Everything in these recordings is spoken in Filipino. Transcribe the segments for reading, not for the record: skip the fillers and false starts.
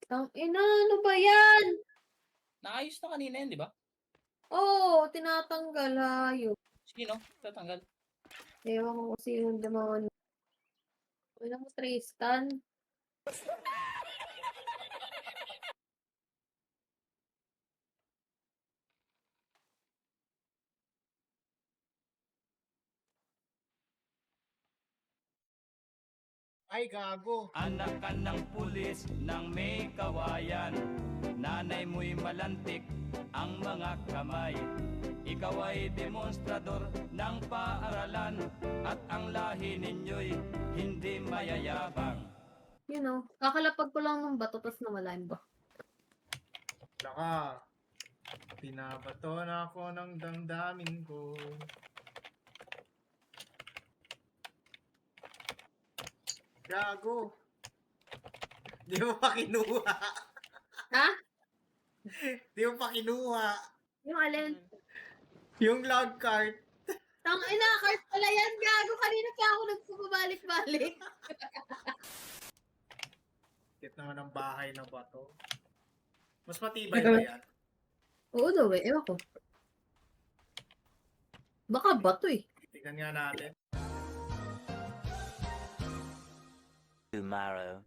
Tangina, ano ba yan? Naayos na kanina yan, di ba? Oo, tinatanggal, hayop. Sino? Tatanggal. Ewan ko kung sino naman. Alam mo, Tristan? Ay, gago. Anak ka ng pulis ng may kawayan. Nanay mo'y malantik ang mga kamay. Ikaw ay demonstrador ng paaralan at ang lahi ninyo'y hindi mayayabang. You know, kakalapag ko lang ng bato tapos nawala yung ba. Laka. Pinabato na ako ng damdamin ko. Gago. Di mo pa kinuha. Ha? Di mo pa kinuha. Yung alin? Yung loud card. Tangina, card pala yan, gago. Kanina pa ako nagpapabalik-balik. Kit naman ang bahay na bato. Mas matibay ba yan? Oo daw eh, ewan ko. Baka bato eh. Tignan nga natin. Tomorrow.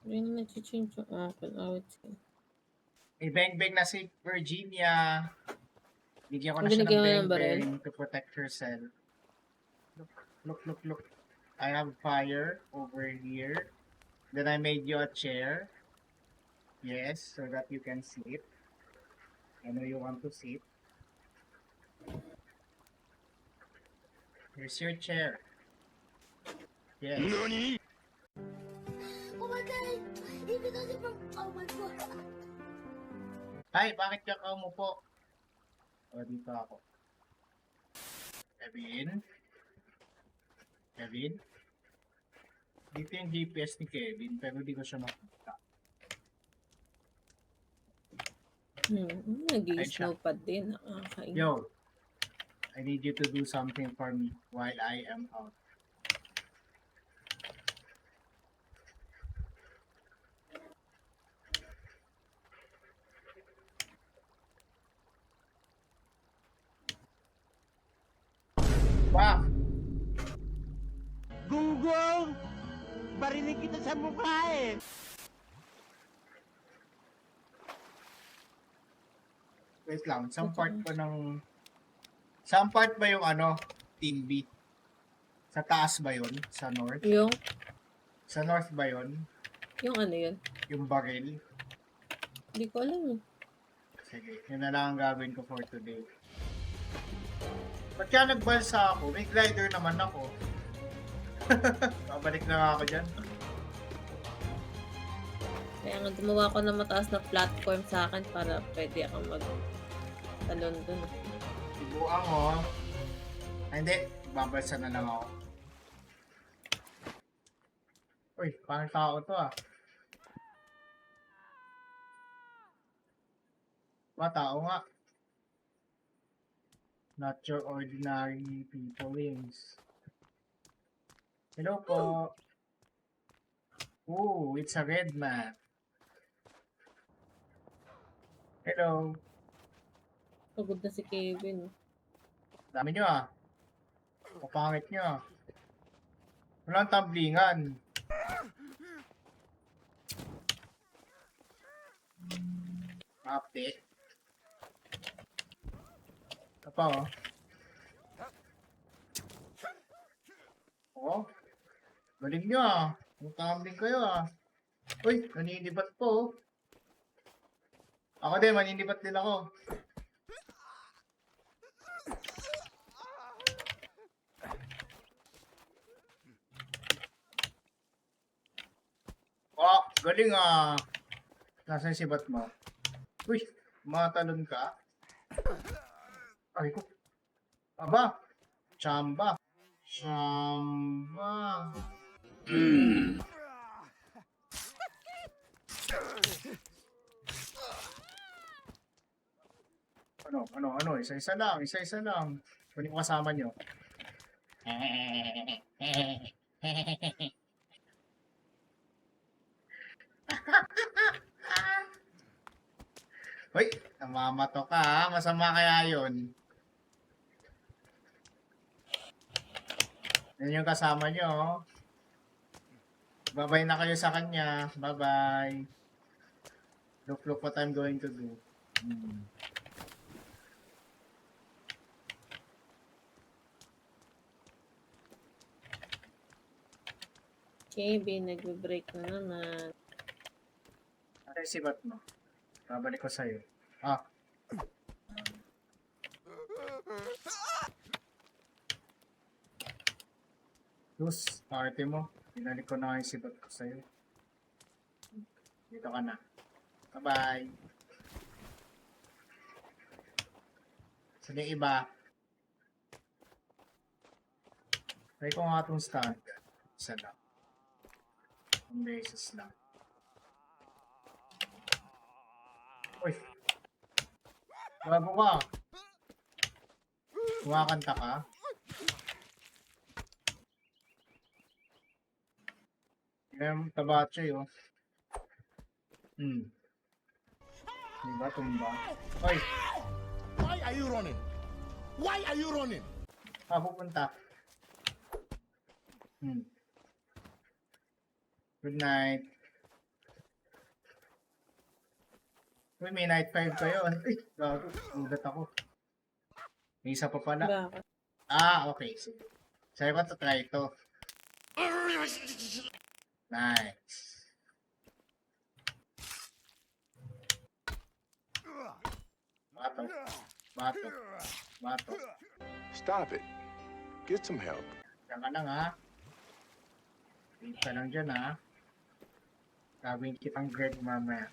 Hindi na nag-change yung akin. Ibeng-beng na si Virginia. Bigyan ko na siya ng Binigyan mo ng beng-beng to protect herself. Look. I have fire over here. Then I made you a chair. Yes, so that you can sit. I know you want to sit. Here's your chair. Yes. Oh my god! Even though from oh my god! Hi, bakit ka umupo? O, dito ako. Kevin? Dito yung GPS ni Kevin, pero di ko siya makita. Nag-i-snowpad din. Nakakain. Yo, I need you to do something for me while I am out. Wow! Gunggong! Barinig kita sa mukha eh! Wait lang, saan part ba yung Team B? Sa taas ba yun? Sa north? Yung? Sa north ba yun? Yung ano yun? Yung baril? Hindi ko alam eh. Sige, yun na lang ang gagawin ko for today. Ba't kaya nagbalsa ako? May glider naman ako. Babalik na nga ako dyan. Kaya nga gumawa ko ng mataas na platform sa akin para pwede akong mag-talon dun. Ibuang mo. Ay, hindi. Babalsa na lang ako. Uy, parang tao to ah. Tao nga. Not your ordinary peoplings. Hello po. Ooh, it's a red man. Hello. Pagod na si Kevin. Dami nyo ah. Kapangit nyo ah. Walang tamblingan. Update. Ito pa oh. Oh. Galing nyo ah. Tumbling kayo ah. Uy, naninibat po oh. Ako din, maninibat din ako. Oh, galing ah. Nasaan si bat mo? Uy, matalon ka? Ay ko. Aba, chamba. Ano? Isa-isa lang. Kunin ko kasama nyo. Hoy, namamato ka ha. Masama kaya yun. Yan yung kasama nyo. Oh. Bye-bye na kayo sa kanya. Bye-bye. Look what I'm going to do. KB, nagbe-break na naman. Ano yung sibat mo? Babalik ko sa'yo. Ah. Luz, party mo. Binalik ko na yung sibat ko sa'yo. Dito ka na. Bye-bye. Saan yung iba? Try ko nga itong stand. Isa lang. Ang beses lang. Uy! Bago ka! Kumakanta ka? Yung tabacho yun. Diba tumba? Uy! Why are you running? Why are you running? Pupunta. Good night. Uy, may night 5 kayo. Ay, gago. Ulat ako. May isa pa pala. Bakit? Ah, okay. Sige. Sa'yo ko to try ito. Nice. Bato. Stop it. Get some help. Diyan ka lang ha. Wait ka lang dyan ha. Gawin kitang Greg mamaya.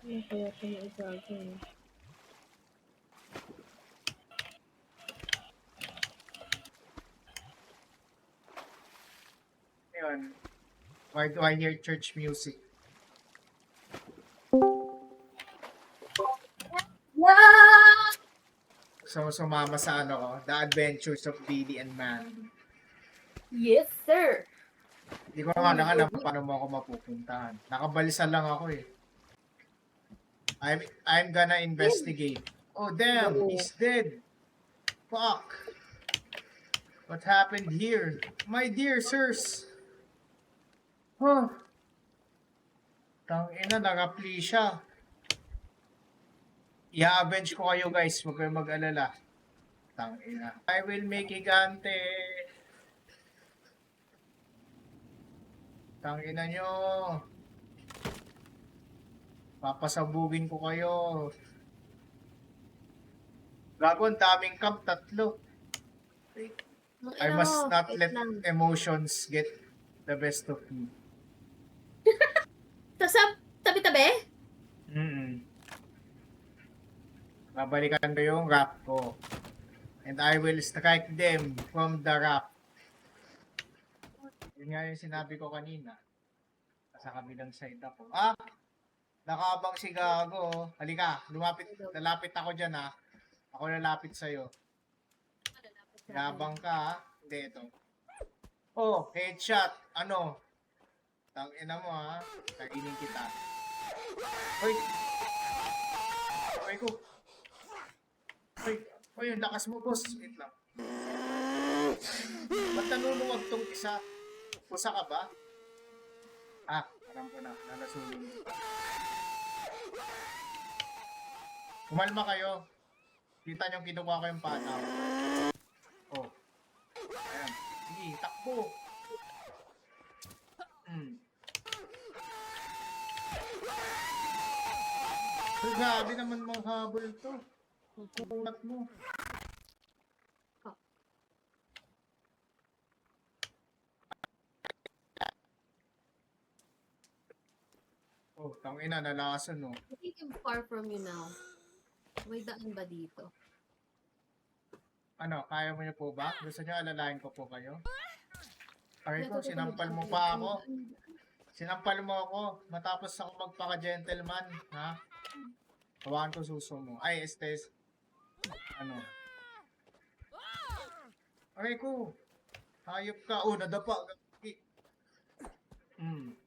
Kaya gagawin. Ayun. Why do I hear church music? So, sumama sa ano ko, The Adventures of Billy and Man. Yes, sir! Hindi ko nga alam paano mo ako mapupuntahan. Nakabalisa lang ako eh. I'm gonna investigate. Oh damn, he's dead. Fuck. What happened here? My dear sirs. Huh. Tangina, nag-apply siya. I-avenge ko kayo guys, huwag kayong mag-alala. Tangina. I will make gigante. Tangina nyo. Papasabugin ko kayo. Gago, ang daming camp, 3. I must not let emotions get the best of me. Tabi-tabi? Babalikan ko yung rap ko. And I will strike them from the rap. Yun nga yung sinabi ko kanina. Sa kabilang side ako. Ah! Nakabang si Gago. Halika, lalapit ako dyan ha. Ako lalapit sa'yo. Yabang ka ha. Hindi, ito. Oh, headshot. Ano? Tangina mo ha. Kainin kita. Hoy! Hoy ko. Hoy, yung lakas mo, boss. Wait lang. Ba't nanuluwag tong isa? Pusa ka ba? Ah, alam ko na. Nalasulong. Kumalma kayo. Kita nyo kinukuha ko yung panaw. Oh. Ayan. Sige, takbo. Grabe naman mga habol to. Kukulat mo. Oh, tangina, nalasan no. I think I'm far from you now. May daan ba dito? Ano, kaya mo niyo po ba? Gusto niyo alalahin ko po kayo? Aray ko, Natutunog sinampal mo ang pa daan. ako. Sinampal mo ako matapos ako magpaka-gentleman, ha? Hawakan ko suso mo. Ay, estes. Ano? Aray ko. Hayop ka. Oh, nadapa.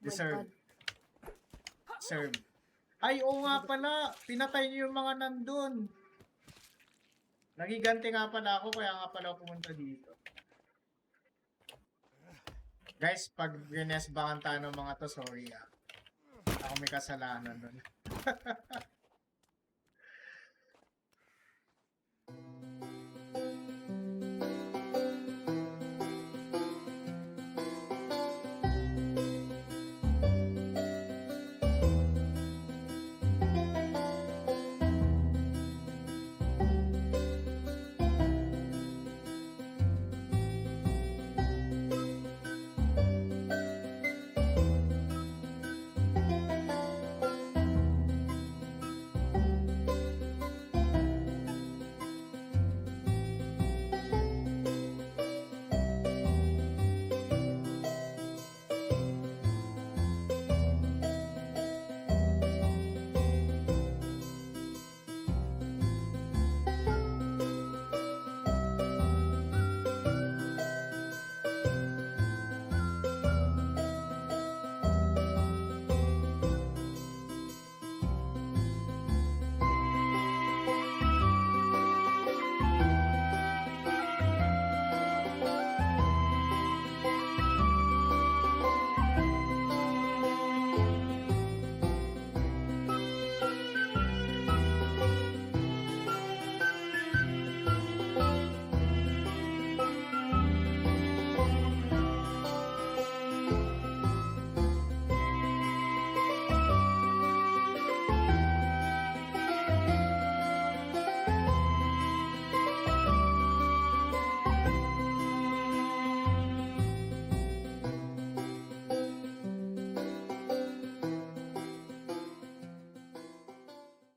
Deserve. Serve. Ay, oo nga pala. Pinatay niyo yung mga nandun. Nagiganti nga pala ako, kaya nga pala ako pumunta dito. Guys, pag ginesbakan tayo ng mga to, sorry ah. Ako may kasalanan doon.